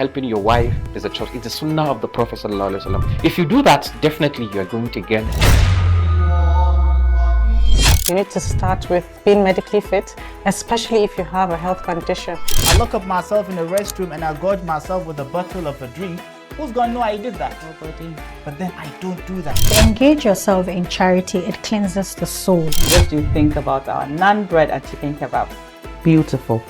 helping your wife is a choice. It's the sunnah of the Prophet ﷺ. If you do that, definitely you are going to get. You need to start with being medically fit, especially if you have a health condition. I lock up myself in the restroom and I gorge myself with a bottle of a drink. Who's gonna know I did that? Nobody. But then I don't do that. Engage yourself in charity. It cleanses the soul. What do you think about our naan bread and chicken kebab? Beautiful.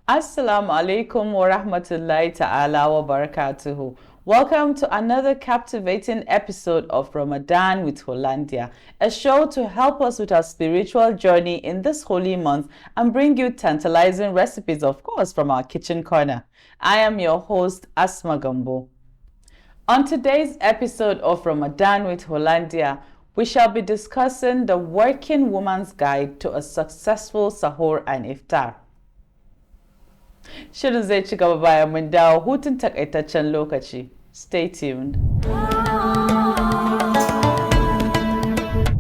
Assalamu alaikum wa rahmatullahi ta'ala wa barakatuhu. Welcome to another captivating episode of Ramadan with Hollandia, a show to help us with our spiritual journey in this holy month and bring you tantalizing recipes, of course, from our kitchen corner. I am your host, Asma Gambo. On today's episode of Ramadan with Hollandia, we shall be discussing the working woman's guide to a successful Sahur and Iftar. Shirin zai ci gaba bayan mun dawo hutun takaitaccen lokaci. Stay tuned.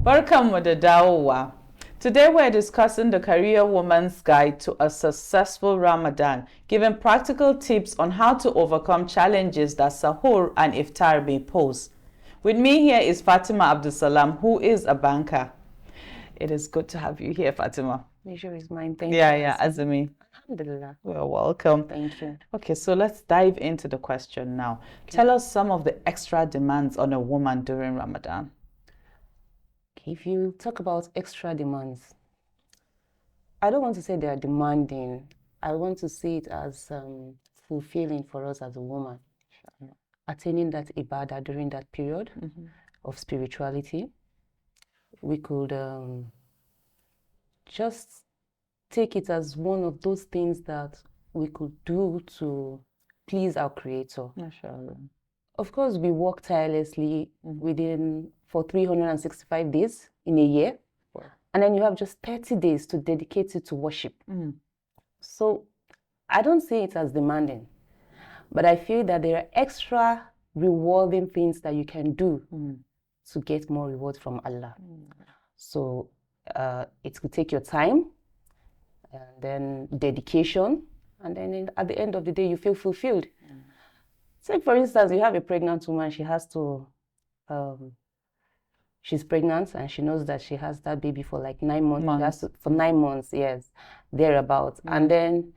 Barkanmu da dawowa. Today we're discussing the career woman's guide to a successful Ramadan, giving practical tips on how to overcome challenges that Sahur and Iftar may pose. With me here is Fatima Abdulsalam, who is a banker. It is good to have you here, Fatima. Pleasure is mine. Thank you. Yeah, Azumi. Alhamdulillah. Well, welcome. Thank you. Okay, so let's dive into the question now. Okay. Tell us some of the extra demands on a woman during Ramadan. If you talk about extra demands, I don't want to say they are demanding. I want to see it as fulfilling for us as a woman. Attaining that ibadah during that period of spirituality. We could just take it as one of those things that we could do to please our Creator. Mashallah. Of course, we work tirelessly for 365 days in a year. Wow. And then you have just 30 days to dedicate it to worship. So I don't see it as demanding, but I feel that there are extra rewarding things that you can do to get more reward from Allah. So it could take your time, and then dedication, and then at the end of the day, you feel fulfilled. Say, for instance, you have a pregnant woman, she's pregnant and she knows that she has that baby for like 9 months. For 9 months, yes, thereabouts. And then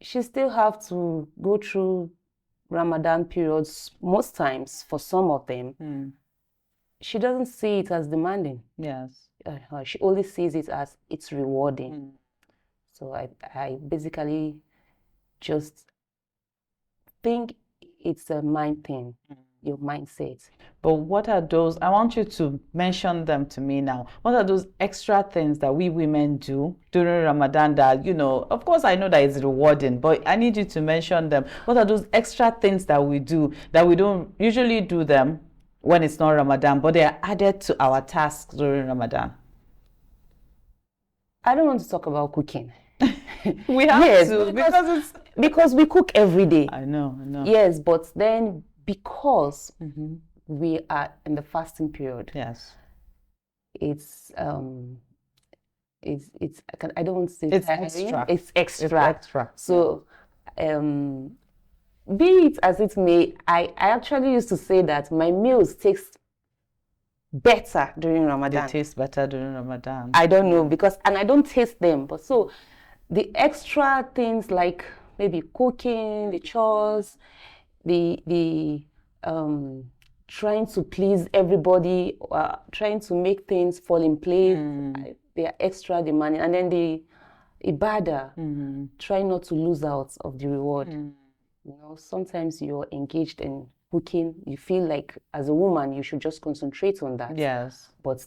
she still have to go through Ramadan periods most times for some of them. She doesn't see it as demanding. Yes. She only sees it as it's rewarding. So I basically just think it's a mind thing, your mindset. But what are those, I want you to mention them to me now. What are those extra things that we women do during Ramadan that, of course I know that it's rewarding, but I need you to mention them. What are those extra things that we do that we don't usually do them when it's not Ramadan, but they are added to our tasks during Ramadan? I don't want to talk about cooking. We have to because we cook every day. I know. Yes, but then because we are in the fasting period. Yes. It's I don't want to say it's tiring. extra. It's extra. It's extra. So be it as it may, I actually used to say that my meals taste better during Ramadan. They taste better during Ramadan. I don't know and I don't taste them, but so the extra things like maybe cooking, the chores, the trying to please everybody, trying to make things fall in place, they are extra demanding. And then the ibadah, try not to lose out of the reward. Sometimes you're engaged in cooking, you feel like as a woman you should just concentrate on that. Yes. But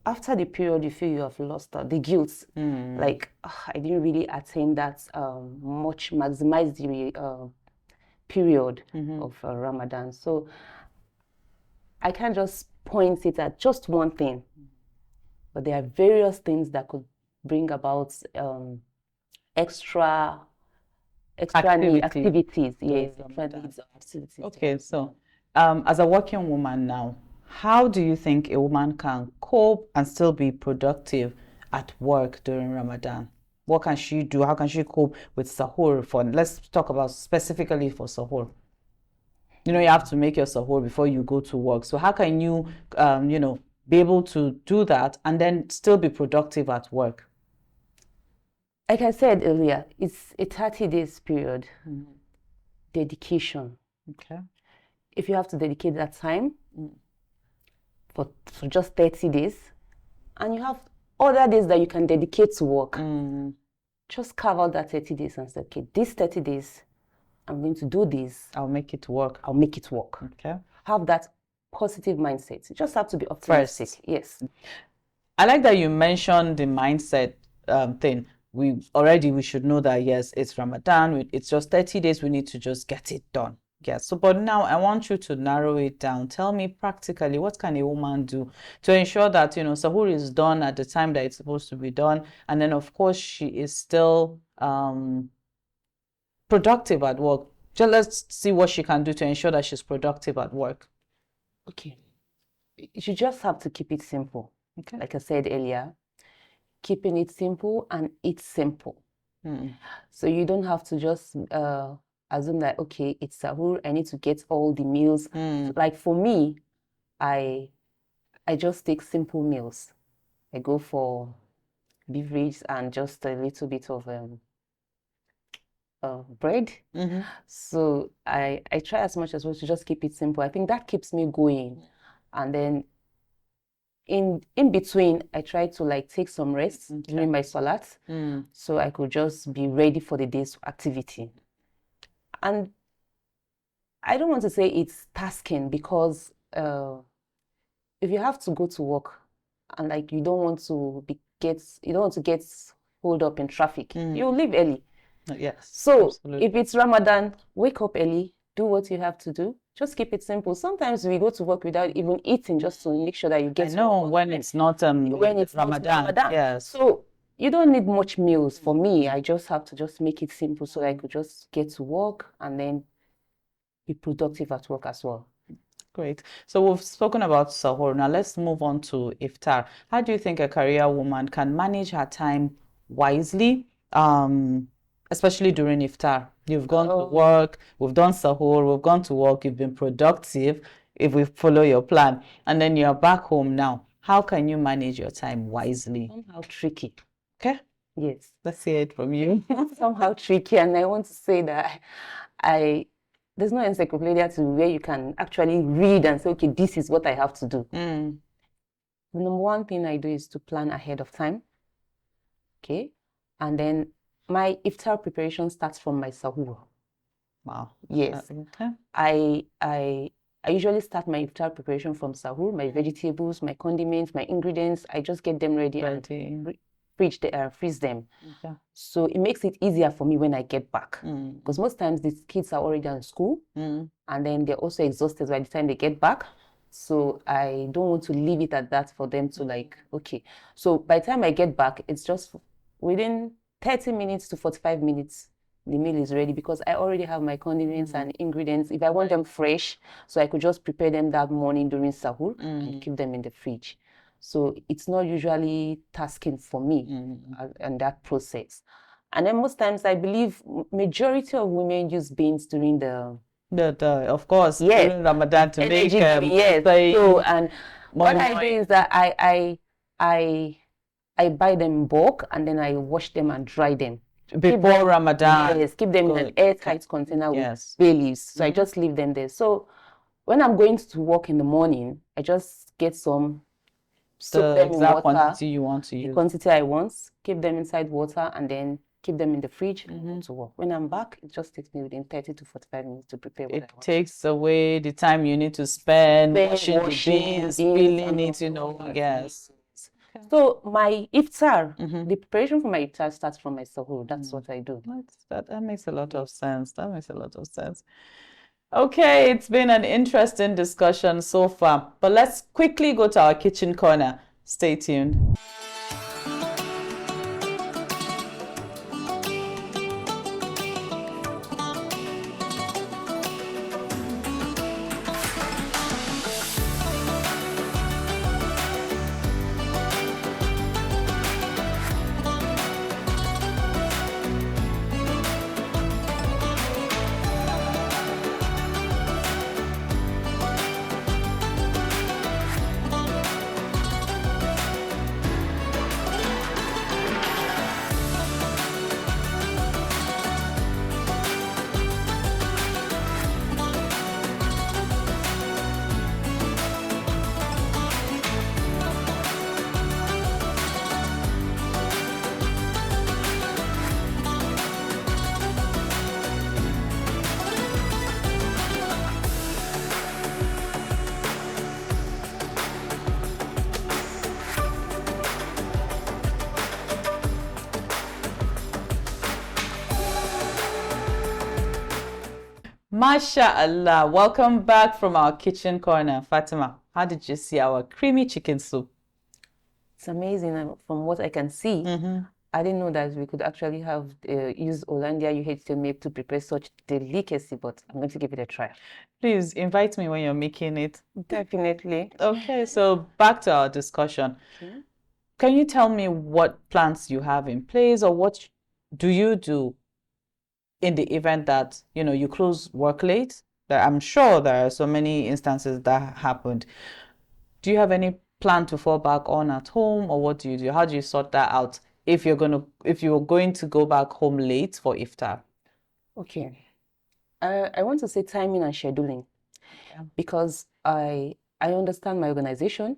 after the period, you feel you have lost the guilt. Like, I didn't really attain that maximize the period of Ramadan. So I can't just point it at just one thing, but there are various things that could bring about extra activities. Yes, activities. Okay, so as a working woman now, how do you think a woman can cope and still be productive at work during Ramadan? What can she do? How can she cope with sahur? Let's talk about specifically for sahur. You know, you have to make your sahur before you go to work. So how can you, be able to do that and then still be productive at work? Like I said earlier, it's a 30 days period. Dedication. Okay. If you have to dedicate that time for just 30 days, and you have other days that you can dedicate to work, just carve out that 30 days and say, okay, these 30 days, I'm going to do this. I'll make it work. I'll make it work. Okay. Have that positive mindset. You just have to be optimistic. First. Yes. I like that you mentioned the mindset thing. We should know that, yes, it's Ramadan. It's just 30 days. We need to just get it done. Yes. So, but now I want you to narrow it down. Tell me practically, what can a woman do to ensure that, sahur is done at the time that it's supposed to be done. And then, of course, she is still productive at work. Just let's see what she can do to ensure that she's productive at work. Okay. You just have to keep it simple. Okay. Like I said earlier, keeping it simple and eat simple. So you don't have to just assume that, okay, it's sahur, I need to get all the meals. Like for me, I just take simple meals. I go for beverage and just a little bit of bread. So I try as much as possible to just keep it simple. I think that keeps me going. And then in between, I try to take some rest during my salat, so I could just be ready for the day's activity. And I don't want to say it's tasking, because if you have to go to work and you don't want to get hold up in traffic, you'll leave early. Yes. So absolutely. if it's Ramadan, wake up early, do what you have to do. Just keep it simple. Sometimes we go to work without even eating, just to make sure that you get. I know when it's not Ramadan. Yes. So you don't need much meals. For me, I just have to just make it simple so I could just get to work and then be productive at work as well. Great. So we've spoken about sahur. Now let's move on to iftar. How do you think a career woman can manage her time wisely, especially during iftar? You've gone to work, we've done sahur, we've gone to work, you've been productive if we follow your plan, and then you're back home now. How can you manage your time wisely? Somehow tricky. Okay. Yes. Let's hear it from you. Somehow tricky, and I want to say that there's no encyclopedia to where you can actually read and say, okay, this is what I have to do. The number one thing I do is to plan ahead of time. Okay. And then my iftar preparation starts from my sahur. Wow. Yes. Okay. I usually start my iftar preparation from sahur, my vegetables, my condiments, my ingredients. I just get them ready and freeze them. Okay. So it makes it easier for me when I get back. Because most times these kids are already in school and then they're also exhausted by the time they get back. So I don't want to leave it at that for them to okay. So by the time I get back, it's just within 30 minutes to 45 minutes, the meal is ready, because I already have my condiments and ingredients. If I want them fresh, so I could just prepare them that morning during sahur and keep them in the fridge. So it's not usually tasking for me and that process. And then most times I believe majority of women use beans during of course, during Ramadan to make yes. So and what I do is that I buy them in bulk and then I wash them and dry them. Before Ramadan. Yes, keep them in an airtight container with bay leaves. So I just leave them there. So when I'm going to work in the morning, I just get some, soak them in water. Quantity you want to use. The quantity I want, keep them inside water and then keep them in the fridge to work. When I'm back, it just takes me within 30 to 45 minutes to prepare what I want. It takes away the time you need to spend washing the beans, peeling it, yes. So my iftar, the preparation for my iftar starts from my sahur. That's what I do. That makes a lot of sense. That makes a lot of sense. Okay, it's been an interesting discussion so far, but let's quickly go to our kitchen corner. Stay tuned. MashaAllah. Welcome back from our kitchen corner. Fatima, how did you see our creamy chicken soup? It's amazing. From what I can see, I didn't know that we could actually have use Hollandia UHT milk to prepare such delicacy, but I'm going to give it a try. Please invite me when you're making it. Definitely. Okay, so back to our discussion. Okay. Can you tell me what plans you have in place, or what do you do in the event that, you know, you close work late? I'm sure there are so many instances that happened. Do you have any plan to fall back on at home, or what do you do? How do you sort that out if you're going to go back home late for iftar? Okay. I want to say timing and scheduling, because I understand my organization,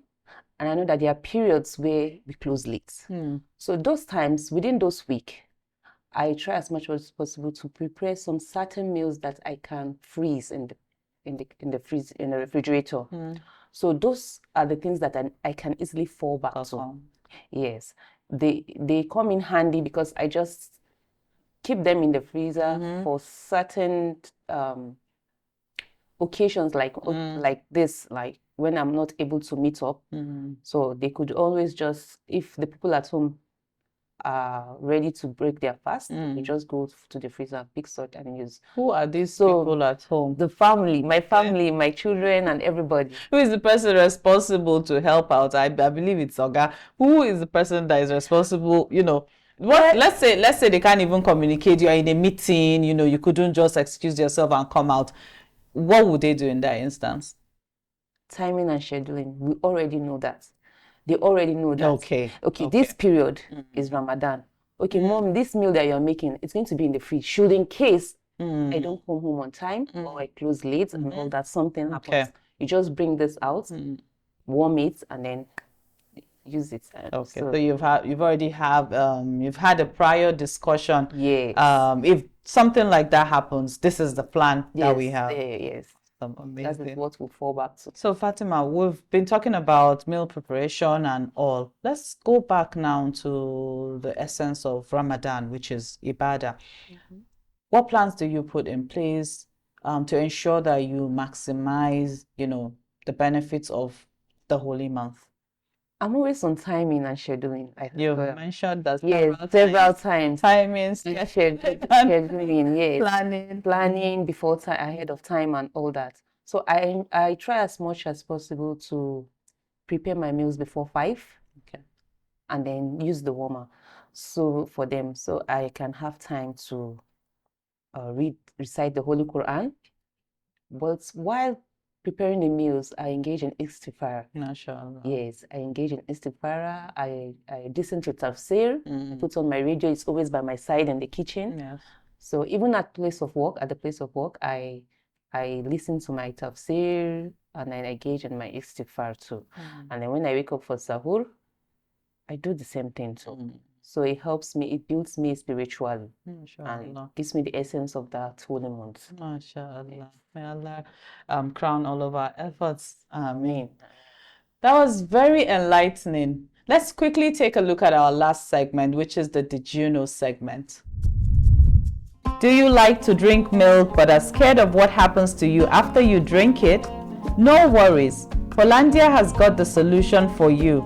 and I know that there are periods where we close late. So those times, within those weeks, I try as much as possible to prepare some certain meals that I can freeze in the refrigerator. So those are the things that I can easily fall back to. Yes, they come in handy because I just keep them in the freezer for certain occasions like this, like when I'm not able to meet up. So they could always just, if the people at home are ready to break their fast, they just go to the freezer and pick salt and use. Who are these people at home? The family, my children, and everybody. Who is the person responsible to help out? I believe it's Oga. Who is the person that is responsible? You know, what? Let's say they can't even communicate. You are in a meeting. You know, you couldn't just excuse yourself and come out. What would they do in that instance? Timing and scheduling. We already know that. They already know that. Okay. This period is Ramadan. Okay, Mom, this meal that you're making, it's going to be in the fridge. Should in case I don't come home on time or I close late and all that, something happens. You just bring this out, warm it, and then use it. Okay. So you've had a prior discussion. Yes. If something like that happens, this is the plan that we have. Yes. That is what we'll fall back to. So Fatima, we've been talking about meal preparation and all. Let's go back now to the essence of Ramadan, which is Ibadah. What plans do you put in place to ensure that you maximize, you know, the benefits of the holy month? I'm always on timing and scheduling. You've mentioned that several times. Timings, scheduling, yes. Planning before time, ahead of time, and all that. So I try as much as possible to prepare my meals before 5, and then use the warmer for them, so I can have time to recite the Holy Quran. But while preparing the meals, I engage in istighfar. MashaAllah. Yes, I engage in istighfar. I listen to tafsir. I put on my radio. It's always by my side in the kitchen. Yes. So even at the place of work, I listen to my tafsir, and I engage in my istighfar too. And then when I wake up for sahur, I do the same thing too. So it helps me, it builds me spiritually, and gives me the essence of that holy month. MashaAllah. Yes. May Allah crown all of our efforts. Amen. That was very enlightening. Let's quickly take a look at our last segment, which is the Did You Know segment. Do you like to drink milk but are scared of what happens to you after you drink it? No worries. Hollandia has got the solution for you.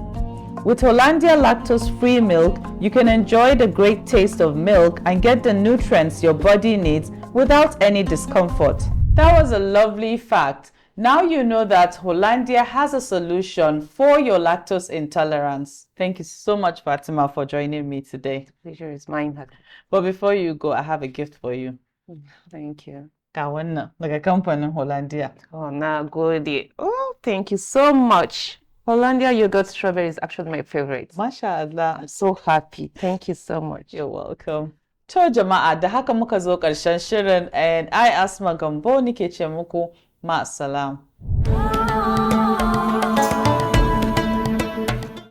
With Hollandia lactose-free milk, you can enjoy the great taste of milk and get the nutrients your body needs without any discomfort. That was a lovely fact. Now you know that Hollandia has a solution for your lactose intolerance. Thank you so much, Fatima, for joining me today. The pleasure is mine. But before you go, I have a gift for you. Thank you. Like a company in Hollandia. Oh, now good. Oh, thank you so much. Hollandia yogurt strawberry is actually my favorite. MashaAllah. I'm so happy. Thank you so much. You're welcome. To jama'a, da haka muka zo ƙarshen shirin, and I Asma Gambo nike ce muku ma'asalam.